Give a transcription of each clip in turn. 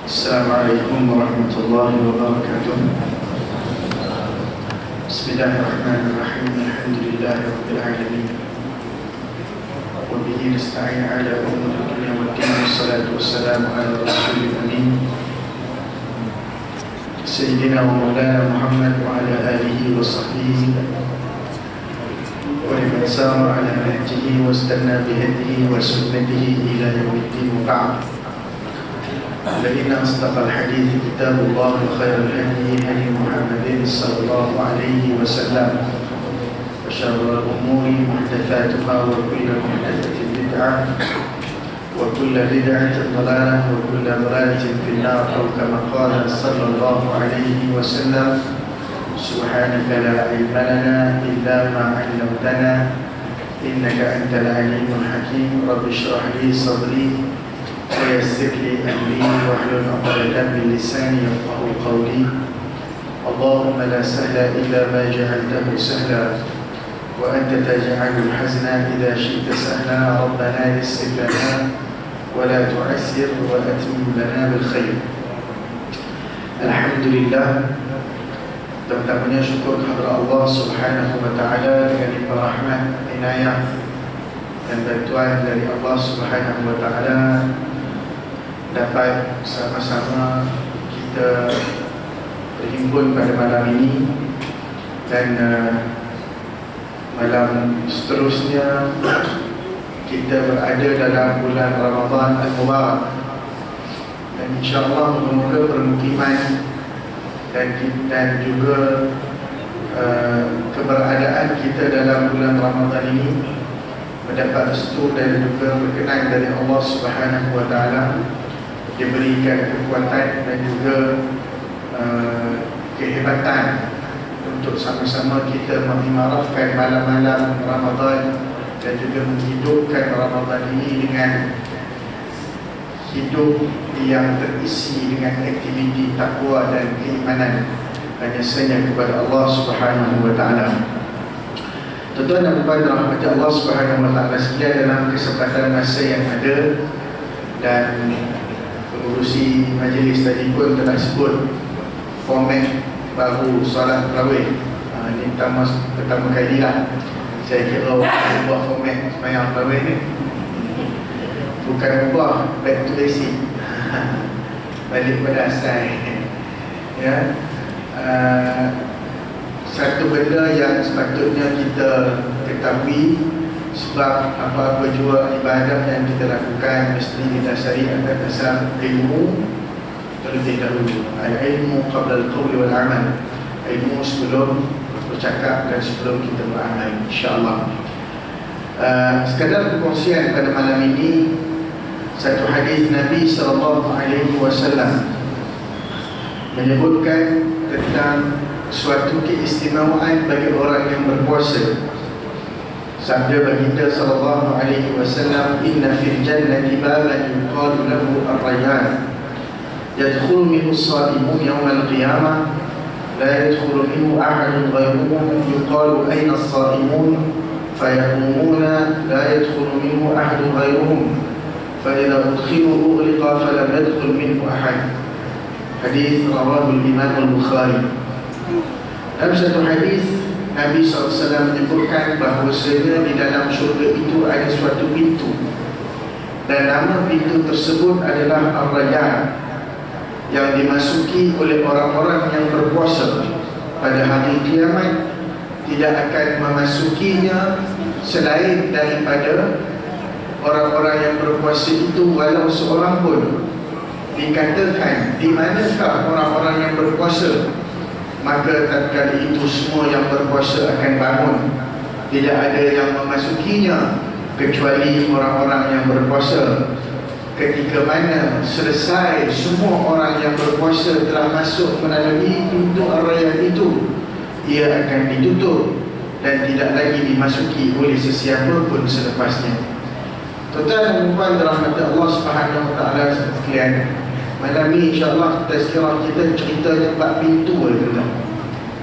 Assalamualaikum warahmatullahi wabarakatuh. Bismillahirrahmanirrahim. Alhamdulillahi rabbil alamin. Wa bihi nasta'in ala umuri dunya waddin. Wassalatu wassalamu ala rasulil amin Sayyidina wa maulana Muhammad wa ala alihi wa sahbihi wa liman sara ala nahjihi wa istanna bihadihi wa sunnatihi ila yaumiddin. Wa ba'd. فإن أصدق الحديث كتاب الله وخير الهدي هدي محمد صلى الله عليه وسلم وشر الأمور محدثاتها وكل محدثة بدعة وكل بدعة ضلالة وكل ضلالة في النار أو كما قال صلى الله عليه وسلم سبحانك لا علم لنا إلا ما علمتنا إنك أنت العليم الحكيم رب اشرح لي صدري ويسر لي أمري واحلل عقدة من لساني يفقهوا قولي. اللهم لا سهل إلا ما جعلته سهلا وأنت تجعل الحزن إذا شئت سهلا. ربنا يسر لنا ولا تعسر وأتمم لنا بالخير. Alhamdulillah, pertamanya syukur kepada Allah Subhanahu wa taala dengan limpah rahmat, inayah dan bantuan dari Allah Subhanahu wa taala dapat sama-sama kita berhimpun pada malam ini dan malam seterusnya kita berada dalam bulan Ramadan Al-Mubarak, dan insyaAllah moga-moga permukiman dan juga keberadaan kita dalam bulan Ramadan ini mendapat restu dan juga berkenan dari Allah Subhanahu wa taala, diberikan kekuatan dan juga kehebatan untuk sama-sama kita mengimarahkan malam-malam Ramadan dan juga menghidupkan Ramadan ini dengan hidup yang terisi dengan aktiviti takwa dan keimanan hanya saja kepada Allah Subhanahu wa taala. Tuan-tuan dan puan rahmat Allah Subhanahu wa taala sekalian, dalam kesempatan masa yang ada dan pengurusi majlis tadi pun telah sebut format baru solat tarawih. Ini pertama kali lah saya kira buat format sembahyang tarawih ni. Bukan ubah, back to basic, balik pada asal. Ya, satu benda yang sepatutnya kita ketahui, sebab apa-apa jua ibadah yang kita lakukan mesti didasari atas dasar ilmu terlebih dahulu. Al-ilmu qabla al-qawli wal-amal. Ilmu sebelum bercakap dan sebelum kita beramal, insya-Allah. Sekadar perkongsian pada malam ini, satu hadis Nabi SAW menyebutkan tentang suatu keistimewaan bagi orang yang berpuasa. Sabda baginda SAW, inna fil jannati baban yuqalu lahu ar-rayyan yadkhulu minhu as-sa'imun yawm al-qiyamah la yadkhulu minhu ahadun ghayruhum yuqalu ayna as-sa'imun fayaqumuna la yadkhulu minhu ahadun ghayruhum فإذا أدخلوا أغلق فلم يدخل منه أحد. Hadis rawahul Imam Al-Bukhari. Dalam satu hadis Nabi SAW menyebutkan bahawasanya di dalam syurga itu ada suatu pintu, dan nama pintu tersebut adalah Ar-Rayyan, yang dimasuki oleh orang-orang yang berpuasa. Pada hari kiamat tidak akan memasukinya selain daripada orang-orang yang berpuasa itu, walau seorang pun. Dikatakan, di manakah orang-orang yang berpuasa? Maka tatkala itu semua yang berpuasa akan bangun. Tidak ada yang memasukinya kecuali orang-orang yang berpuasa. Ketika mana selesai semua orang yang berpuasa telah masuk melalui pintu Ar-Rayyan itu, ia akan ditutup dan tidak lagi dimasuki oleh sesiapa pun selepasnya. Tuan-tuan dan puan dirahmati Allah Subhanahu wa taala sekalian, malam ni insya-Allah tazkirah kita ceritanya bab pintu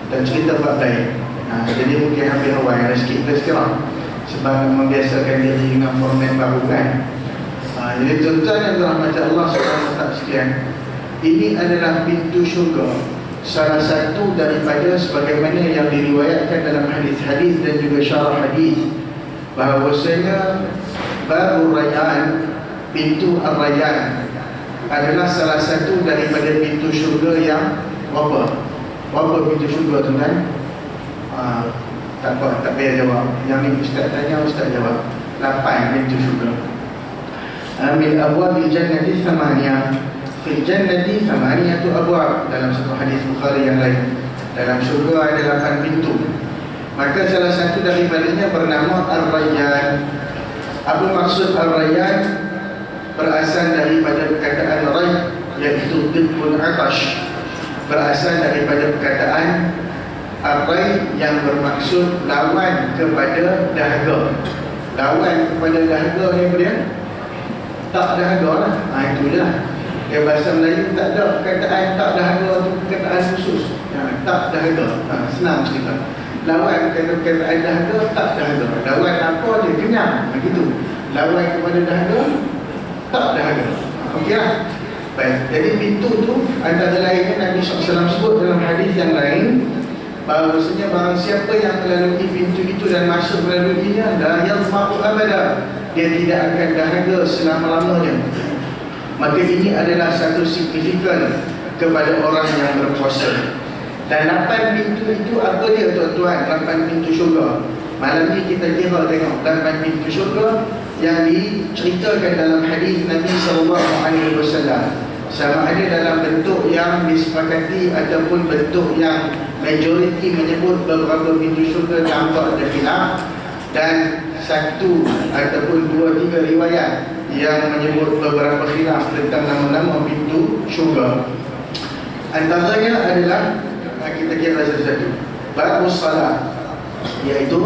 dan cerita bab lain. Jadi mungkin hampir awal ada sikit tazkirah sebab membiasakan diri dengan format baru kan. Jadi tuan-tuan yang dirahmati Allah SWT sekalian, ini adalah pintu syurga, salah satu daripada sebagaimana yang diriwayatkan dalam hadis-hadis dan juga syarah hadis, bahawasanya Babur Rayyan, pintu Ar-Rayyan adalah salah satu daripada pintu syurga yang berapa pintu syurga tuan-tuan? Tak apa, tak payah jawab. Yang ni ustaz tanya, ustaz jawab. 8 pintu syurga. Min abwabil jannati thamaniyah. Fil jannati thamaniyatu abwab. Dalam satu hadis Bukhari yang lain, dalam syurga ada 8 pintu. Maka salah satu daripadanya bernama Ar-Rayyan. Apa maksud Ar-Rayyan? Berasal daripada perkataan ray, iaitu tibbul atash. Berasal daripada perkataan Ar-Ray yang bermaksud lawan kepada dahaga. Lawan kepada dahaga ni apa dia? Tak dahaga lah. Itu je lah. Bahasa Melayu tak ada perkataan tak dahaga tu perkataan khusus. Tak dahaga. Senang cerita. Lawan perkataan dahaga, tak dahaga. Lawan apa dia? Kenyang. Begitu. Lawan kepada dahaga, tak dahaga. Okey lah. Baik. Jadi pintu tu antara lainnya Nabi SAW sebut dalam hadis yang lain, bahawasanya barang siapa yang melalui pintu itu dan masuk melaluinya, la yazma'u abada, dia tidak akan dahaga selama-lamanya. Maka ini adalah satu signifikan kepada orang yang berpuasa. Dan 8 pintu itu apa dia tuan-tuan? 8 pintu syurga. Malam ni kita kira tengok 8 pintu syurga yang diceritakan dalam hadis Nabi SAW. Sama ada dalam bentuk yang disepakati ataupun bentuk yang majoriti menyebut beberapa pintu syurga tanpa ada khilaf, dan satu ataupun 2-3 riwayat yang menyebut beberapa khilaf tentang nama-nama pintu syurga. Antaranya adalah kita kira satu-satu. Babus salat, iaitu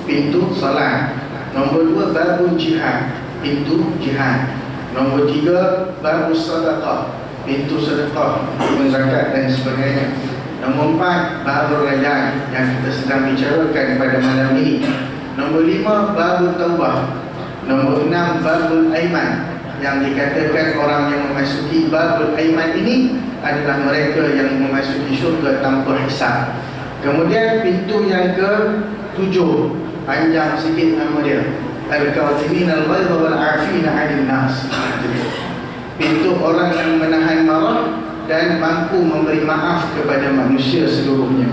pintu salat. Nombor 2 babul jihad, pintu jihad. Nombor 3 babus sadaqah, pintu sedekah, zakat dan sebagainya. Nombor 4 babul rayyan yang kita sedang bicarakan pada malam ini. Nombor 5 babul taubah. Nombor 6 babul aiman, yang dikatakan orang yang memasuki babul aiman ini adalah mereka yang memasuki syurga tanpa hisab. Kemudian pintu yang ke-7, panjang sikit nama dia, Al-Kazimin Al-Ghaiz Wal-Afina 'anil Nas. Pintu orang yang menahan marah dan mampu memberi maaf kepada manusia seluruhnya.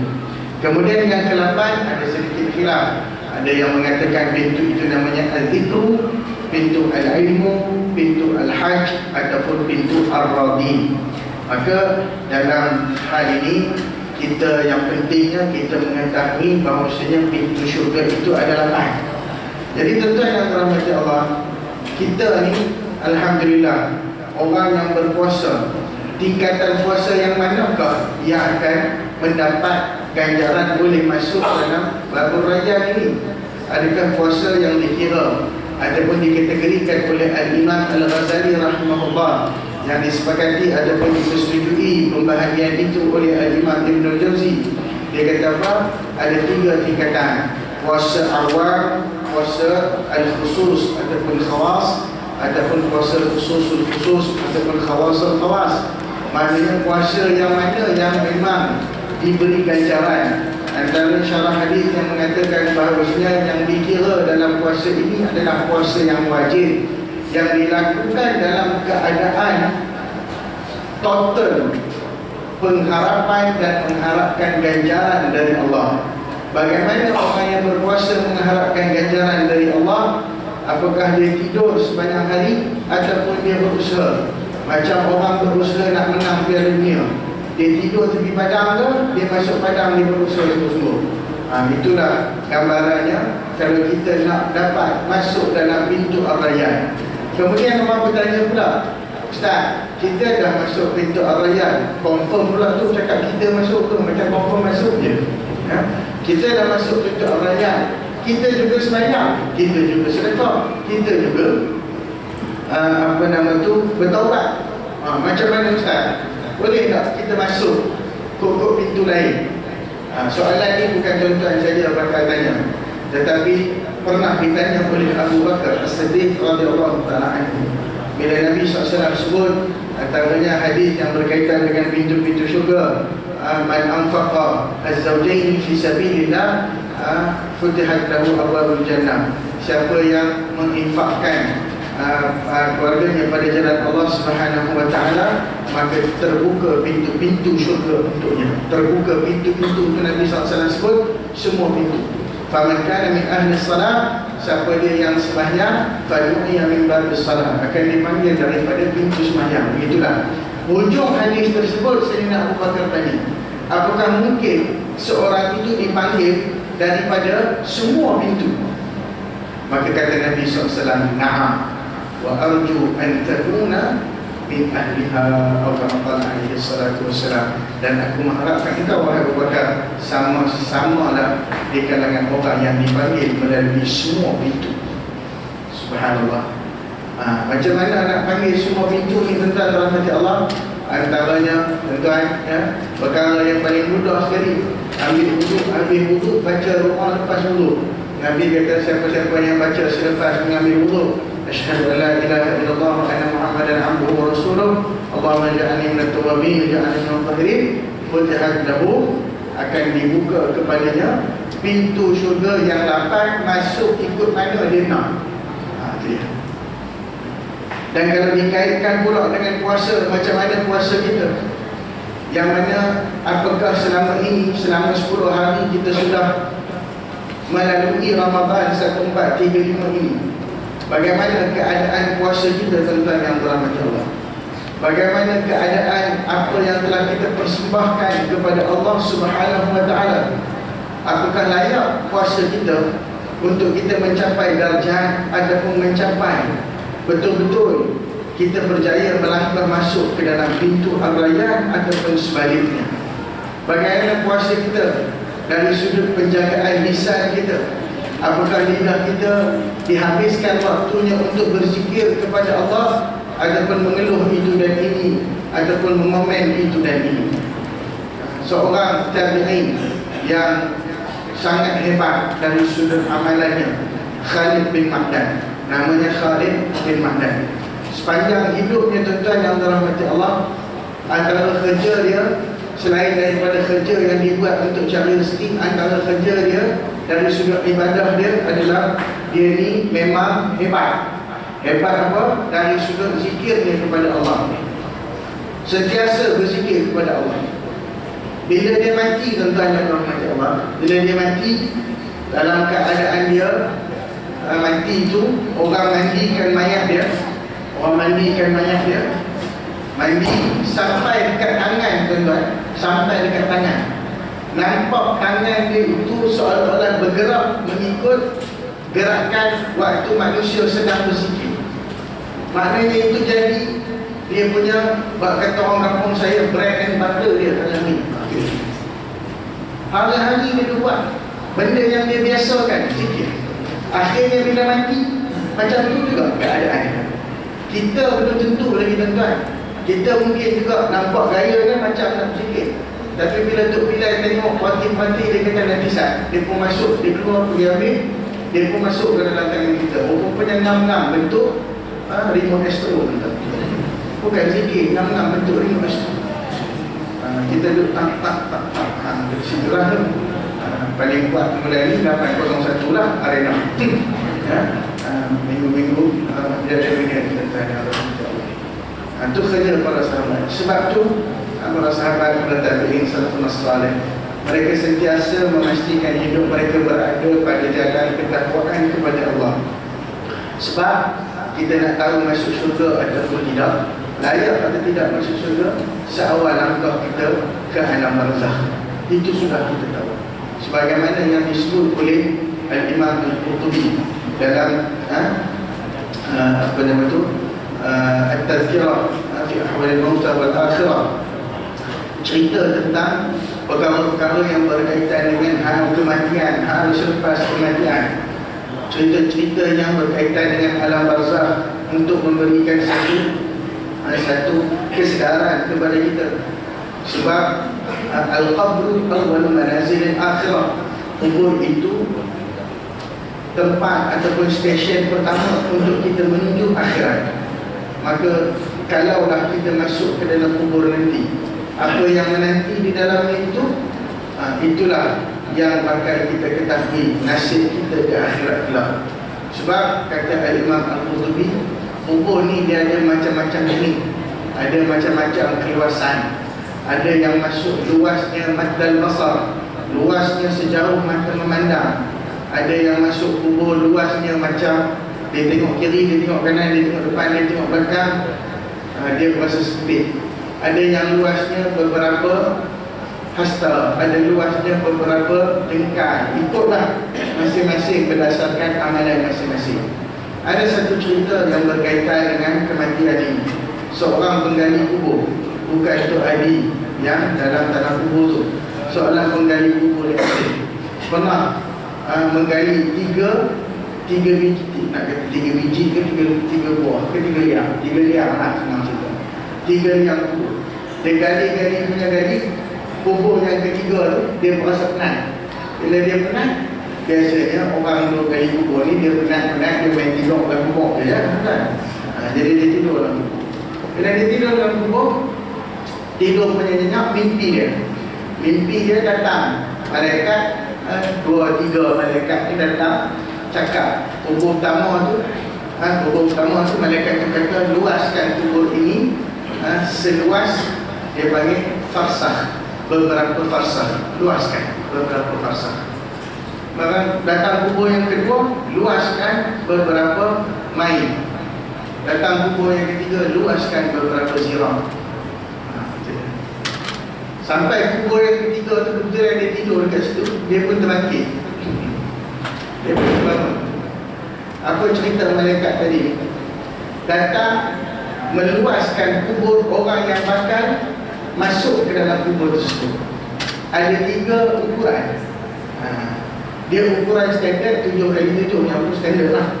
Kemudian yang ke-8 ada sedikit khilaf. Ada yang mengatakan pintu itu namanya Al-Zikru, pintu Al-Ilmu, pintu Al-Hajj, ataupun pintu Ar-Radi. Maka dalam hal ini kita yang pentingnya kita mengetahui bahawasanya pintu syurga itu adalah 8. Jadi tuan-tuan yang dirahmati Allah, kita ni alhamdulillah orang yang berpuasa. Tingkatan puasa yang manakah yang akan mendapat ganjaran boleh masuk dalam Babur Rayyan ini? Adakah puasa yang dikira ataupun dikategorikan oleh Al-Imam Al-Ghazali rahimahullah, yang disepakati ataupun disetujui pembahagian itu oleh Al-Imam Ibn Al-Jawzi? Dia kata apa? Ada 3 tingkatan: puasa awal, puasa al-khusus ataupun khawas, ataupun puasa khususul khusus ataupun khawasul khawas. Maknanya puasa yang mana yang memang diberi ganjaran. Antara syarah hadis yang mengatakan bahawasanya yang dikira dalam puasa ini adalah puasa yang wajib, yang dilakukan dalam keadaan total pengharapan dan mengharapkan ganjaran dari Allah. Bagaimana orang yang berpuasa mengharapkan ganjaran dari Allah? Apakah dia tidur sepanjang hari ataupun dia berusaha? Macam orang berusaha nak menang Piala Dunia, dia tidur tepi padang ke, dia masuk padang, dia berusaha sungguh-sungguh. Itulah gambarannya kalau kita nak dapat masuk dalam pintu Ar-Rayyan. Kemudian orang bertanya pula, Ustaz, kita dah masuk pintu Ar-Rayyan, confirm pula tu cakap kita masuk tu, macam confirm masuk je. Kita dah masuk pintu Ar-Rayyan, kita juga sembahyang, kita juga sedekah, kita juga bertaubat. Macam mana Ustaz? Boleh tak kita masuk kok pintu lain? Soalan ini bukan tuan-tuan saja bakal tanya, tetapi pernah ditanya oleh Abu Bakar As-Siddiq radhiyallahu ta'ala anhu. Bila Nabi SAW sebut antaranya hadis yang berkaitan dengan pintu-pintu syurga, man anfaqa az-zawjaini fi sabilillah futihat lahu abwabul jannah. Siapa yang menginfakkan keluarganya pada jalan Allah Subhanahu wa taala, maka terbuka pintu-pintu syurga untuknya. Terbuka pintu-pintu itu Nabi SAW sebut semua pintu. Faman kana min ahli salat, siapa dia yang sembahyang, fadu'iya min babis salat, akan dipanggil daripada pintu sembahyang. Begitulah hujung hadis tersebut. Sayyidina Abu Bakar tanya, apakah mungkin seorang itu dipanggil daripada semua pintu? Maka kata Nabi SAW, na'am wa arju an takuna min ahliha atau kama alaihi salatu wassalam, dan aku mengharapkan engkau wahai Abu Bakar sama-samalah di kalangan orang yang dipanggil melalui semua pintu. Subhanallah. Macam mana nak panggil semua pintu ni tuan-tuan rahmati Allah? Antaranya tuan-tuan, perkara yang paling mudah sekali, ambil wudu, baca doa lepas wudu. Nabi kata siapa-siapa yang baca selepas mengambil wudu, asyhadu an la ilaha illallah wa anna muhammadan abduhu wa rasuluh, Allahumma ja'alni minat tawwabin wa ja'alni minal mutahhirin, futihat lahu, akan dibuka kepadanya pintu syurga yang 8, masuk ikut mana dia nak. Itu dia. Dan kalau dikaitkan pula dengan puasa, macam mana puasa kita, yang mana apakah selama ini, selama 10 hari kita sudah melalui Ramadan 1435 ini, bagaimana keadaan puasa kita tuan-tuan yang dirahmati Allah? Bagaimana keadaan apa yang telah kita persembahkan kepada Allah Subhanahu wa taala? Apakah layak puasa kita untuk kita mencapai darjat ataupun mencapai betul-betul kita berjaya melangkah masuk ke dalam pintu ar-rayyan ataupun sebaliknya? Bagaimana puasa kita dari sudut penjagaan lisan kita? Apakah lidah kita dihabiskan waktunya untuk berzikir kepada Allah, ataupun mengeluh itu dan ini, ataupun mengomen itu dan ini? Seorang tabi'in yang sangat hebat dari sudut amalannya, Khalid bin Ma'dan, namanya Khalid bin Ma'dan. Sepanjang hidupnya tuan-tuan yang dirahmati Allah, antara kerja dia, selain daripada kerja yang dibuat untuk cari rezeki, antara kerja dia dari sudut ibadah dia adalah dia ni memang hebat. Hebat apa? Dari sudut zikirnya kepada Allah. Sentiasa berzikir kepada Allah. Bila dia mati tuan-tuan yang dirahmati Allah, bila dia mati, dalam keadaan dia mati itu, orang mandikan mayat dia, mandi sampai dekat tangan tuan-tuan, sampai dekat tangan. Nampak tangan dia itu seolah-olah bergerak mengikut gerakan waktu manusia sedang berzikir. Maknanya itu jadi dia punya, bak kata orang kampung saya, bread and butter dia dalam ni. Hari-hari dia buat benda yang dia biasakan, zikir. Akhirnya bila mati, macam tu juga keadaan. Kita belum tentu lagi tuan-tuan. Kita mungkin juga nampak gaya kan macam nak zikir, tapi bila Tok Bilal tengok parti-parti dia kata lapisan, dia pun masuk, dia keluar pergi ambil, dia pun masuk ke dalam tangan kita. Rupanya ngam-ngam bentuk remote astro. Bukan zikir, ngam-ngam bentuk remote astro. Kita duduk tak dari situ lah tu. Paling kuat kemudian ni 801 lah arena. Minggu-minggu dia ada minat kita tanya Allah. Itu kerja para sahabat. Sebab tu para sahabat, para tabi'in, salafun salih, mereka sentiasa memastikan hidup mereka berada pada jalan ketakwaan kepada Allah. Sebab kita nak tahu masuk syurga ataupun tidak, layak atau tidak masuk syurga, seawal langkah kita ke alam barzakh. Itu sudah kita tahu. Sebagaimana yang disebut oleh Al-Imam Al-Qurtubi dalam apa nama tu, At-Tazkirah fi Ahwal al-Mauta wal Akhirah, cerita tentang perkara-perkara yang berkaitan dengan hal kematian, hal selepas kematian, cerita-cerita yang berkaitan dengan alam barzakh, untuk memberikan satu kesedaran kepada kita. Sebab al-qabru awwal manazil al-akhirah. Kubur itu tempat ataupun stesen pertama untuk kita menuju akhirat. Maka kalaulah kita masuk ke dalam kubur nanti, apa yang menanti di dalamnya itu, itulah yang bakal kita ketahui nasib kita ke akhirat kelak. Sebab kata Imam Al-Qurtubi, kubur ni dia ada macam-macam jenis, ada macam-macam keluasan. Ada yang masuk luasnya maddal basar, luasnya sejauh mata memandang. Ada yang masuk kubur luasnya macam dia tengok kiri, dia tengok kanan, dia tengok depan, dia tengok belakang, dia berasa sempit. Ada yang luasnya beberapa hasta, ada luasnya beberapa jengkal. Ikutlah masing-masing berdasarkan amalan masing-masing. Ada satu cerita yang berkaitan dengan kematian ini. Seorang penggali kubur, bukan Tok Adi yang dalam tanah kubur tu, seorang penggali kubur yang pernah menggali tiga biji, nak kata tiga biji ke tiga buah ke tiga liang lah, senang cerita. 3 liang kubur. Dia gali kubur yang ketiga tu dia merasa penat. Bila dia penat, biasanya orang duduk gali kubur ni dia penat, dia main tidur dalam kubur je kan. Jadi dia tidur dalam kubur. Bila dia tidur dalam kubur, tidur punya nyenyak, mimpi dia datang malaikat. 2-3 malaikat ni datang cakap kubur pertama tu malaikat tu kata luaskan kubur ini seluas, dia panggil farsah, beberapa farsah, luaskan beberapa farsah. Maka datang kubur yang kedua, luaskan beberapa mail. Datang kubur yang ketiga, luaskan beberapa zirah. Sampai kubur yang ketiga tu kebetulan dia tidur dekat situ, dia pun terbangkit. Dia pun terbangun. Apa cerita malaikat tadi? Datang meluaskan kubur orang yang bakal masuk ke dalam kubur tersebut. Ada 3 ukuran. Dia ukuran standard 7x7, yang tu standard lah.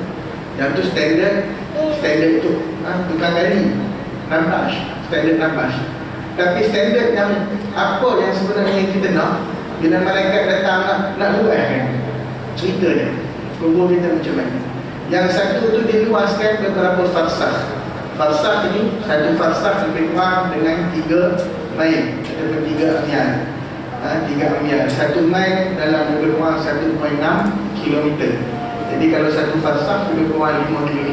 Yang tu standard tu tukang gali 16, standard 16. Tapi standard yang apa yang sebenarnya kita nak, bila malaikat datang nak luaskan ceritanya kubur kita macam mana. Yang satu tu diluaskan beberapa farsah. Farsah ini, satu farsah lebih kurang dengan 3 mail ataupun 3 amyal. 3 amyal, 1 mail dalam lebih kurang 1.6 km. Jadi kalau satu farsah lebih kurang 5 km.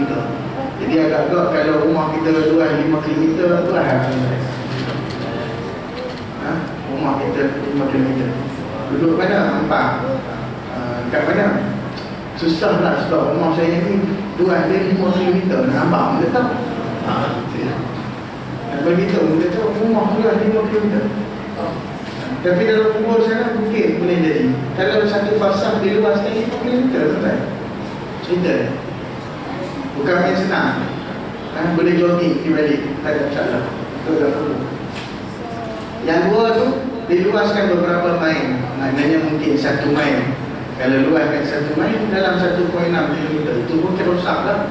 Jadi agak-agak kalau rumah kita luas 5 km tu lah, rumah kita 5 km. Duduk mana? Nampak kat mana? Susah lah sebab rumah saya ni luas dia 5 km. Nampak kita tahu. Nak beritahu kita tahu rumah luas 5 km. Tapi dalam kubur sana mungkin boleh jadi. Kalau satu farsah diluaskan 5 km, tuan-tuan. Cerita bukan main senang. Boleh jogging di balik, tak ada masalah. Itu dalam kubur. Yang 2 tu diluaskan beberapa mail. Maknanya mungkin 1 mail. Kalau luaskan 1 mail dalam 1.6 km, itu pun terosak lah.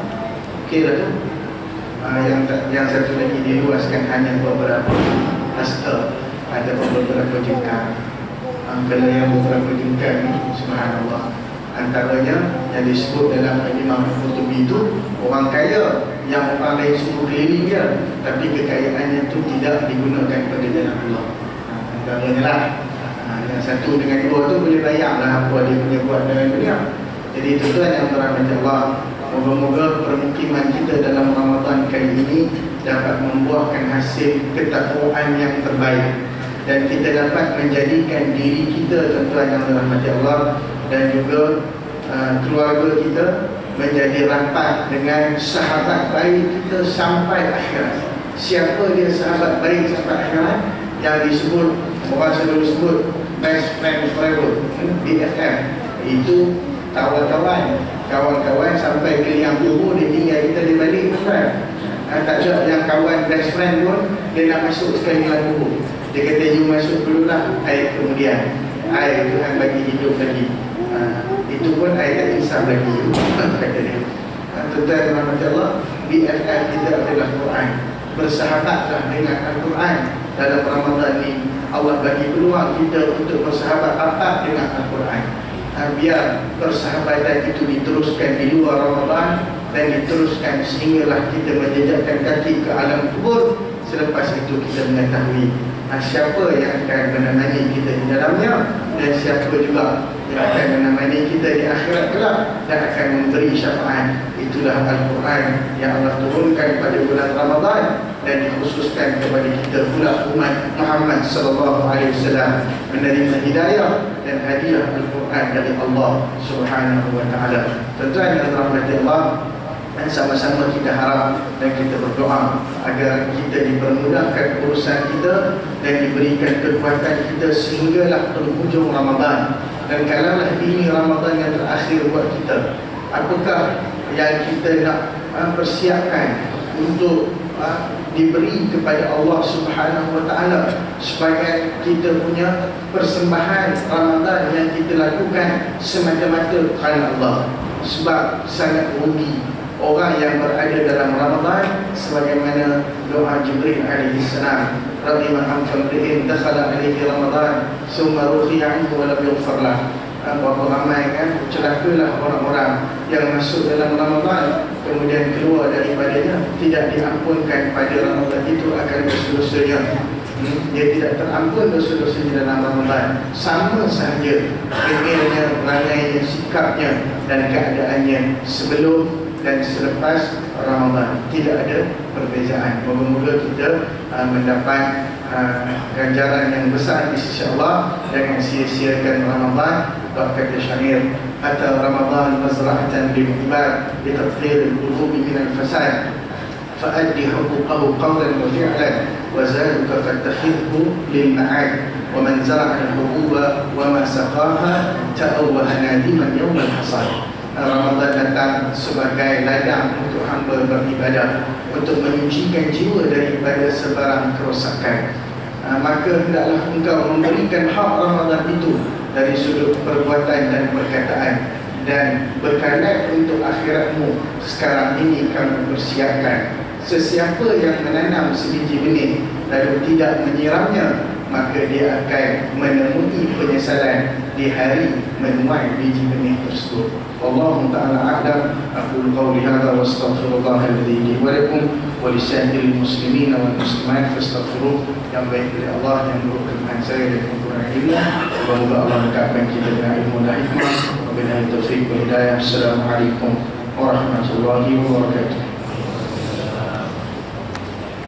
Okey lah tu. Yang satu lagi diluaskan hanya beberapa hasta, ada beberapa jengkal. Kalau yang beberapa jengkal ni, subhanallah, antaranya yang disebut dalam Imam Al-Qurtubi itu orang kaya yang orang lain suruh keliling dia, tapi kekayaannya itu tidak digunakan pada jalan Allah. Antaranya lah yang 1 dengan 2 tu boleh bayanglah apa dia punya buat dalam dunia. Jadi tuan-tuan yang berahmati Allah, moga-moga permukiman kita dalam Ramadan kali ini dapat membuahkan hasil ketakwaan yang terbaik, dan kita dapat menjadikan diri kita, tuan-tuan yang dirahmati Allah, dan juga keluarga kita menjadi rapat dengan sahabat baik kita sampai akhirat. Siapa dia sahabat baik sampai akhirat? Yang disebut, orang selalu sebut best friend forever, BFF. Itu kawan-kawan sampai ke liang kubur, dia tinggal kita di balik, kan? Tak ada yang kawan best friend pun dia nak masuk sekali dalam kubur. Dia kata you masuk dulu lah, air kemudian air Tuhan bagi hidup lagi. Itu pun air tak insaf lagi, kata dia. Tuan-tuan rahmat Allah, BFF kita adalah Quran. Bersahabatlah dengan Al-Quran dalam Ramadan ini. Allah bagi peluang kita untuk bersahabat rapat dengan Al-Quran. Biar persahabatan itu diteruskan di luar Ramadan dan diteruskan sehinggalah kita menjejakkan kaki ke alam kubur. Selepas itu kita mengetahui siapa yang akan menemani kita di dalamnya dan siapa juga yang akan menemani kita di akhirat kelak dan akan memberi syafaat. Itulah Al-Quran yang Allah turunkan pada bulan Ramadan dan dikhususkan kepada kita pula umat Muhammad sallallahu alaihi wasallam menerima hidayah dan hadiah Al-Quran dari Allah Subhanahu wa taala. Tuan-tuan yang dirahmati Allah, dan sama-sama kita harap dan kita berdoa agar kita dipermudahkan urusan kita dan diberikan kekuatan kita sehinggalah penghujung Ramadan. Dan kalaulah ini Ramadan yang terakhir buat kita, apakah yang kita nak persiapkan untuk diberi kepada Allah Subhanahu wa taala sebagai kita punya persembahan Ramadan yang kita lakukan semata-mata kerana Allah. Sebab sangat rugi orang yang berada dalam Ramadan, sebagaimana doa Jibril alaihi salam, radhiyallahu anhu fa'in dakhala alaihi Ramadan summa ruhiya anhu wa lam yughfar lah. Berapa ramai kan, celakalah orang-orang yang masuk dalam Ramadan kemudian keluar daripadanya, tidak diampunkan pada Ramadan itu akan dosa-dosanya. Dia tidak terampun dosa-dosanya dalam Ramadan. Sama sahaja kemilnya, perangainya, sikapnya dan keadaannya sebelum dan selepas Ramadan. Tidak ada perbezaan. Moga-moga kita mendapat ganjaran yang besar di sisi Allah. Jangan sia-siakan Ramadan. Sebab kata syair, "Ata Ramadan mazra'atan lil ibad li tathhir al-qulubi min al-fasad fa'addi huquqahu qawlan wa fi'lan wa zaduka fattakhidhu lil ma'ad wa man zara'a al-hububa wa ma saqaha ta'awwaha nadiman yawm al-hasad." Ramadan datang sebagai ladang untuk hamba beribadah, untuk menyucikan jiwa daripada sebarang kerosakan. Maka hendaklah engkau memberikan hak Ramadan itu dari sudut perbuatan dan perkataan, dan berkanat untuk akhiratmu sekarang ini kamu persiapkan. Sesiapa yang menanam sebiji benih lalu tidak menyiramnya, maka dia akan menemui penyesalan di hari menuai biji benih tersebut. Wallahu ta'ala a'lam. Aqulu qawli hadha wa astaghfirullaha li wa lakum wa li sa'iril muslimina wal muslimat fastaghfiruh. Yang baik dari Allah, yang buruk kelemahan saya dan kekurangan ilmu. Semoga Allah dekatkan kita dengan ilmu dan hikmah. Wabillahi taufiq wal hidayah. Assalamualaikum warahmatullahi wabarakatuh.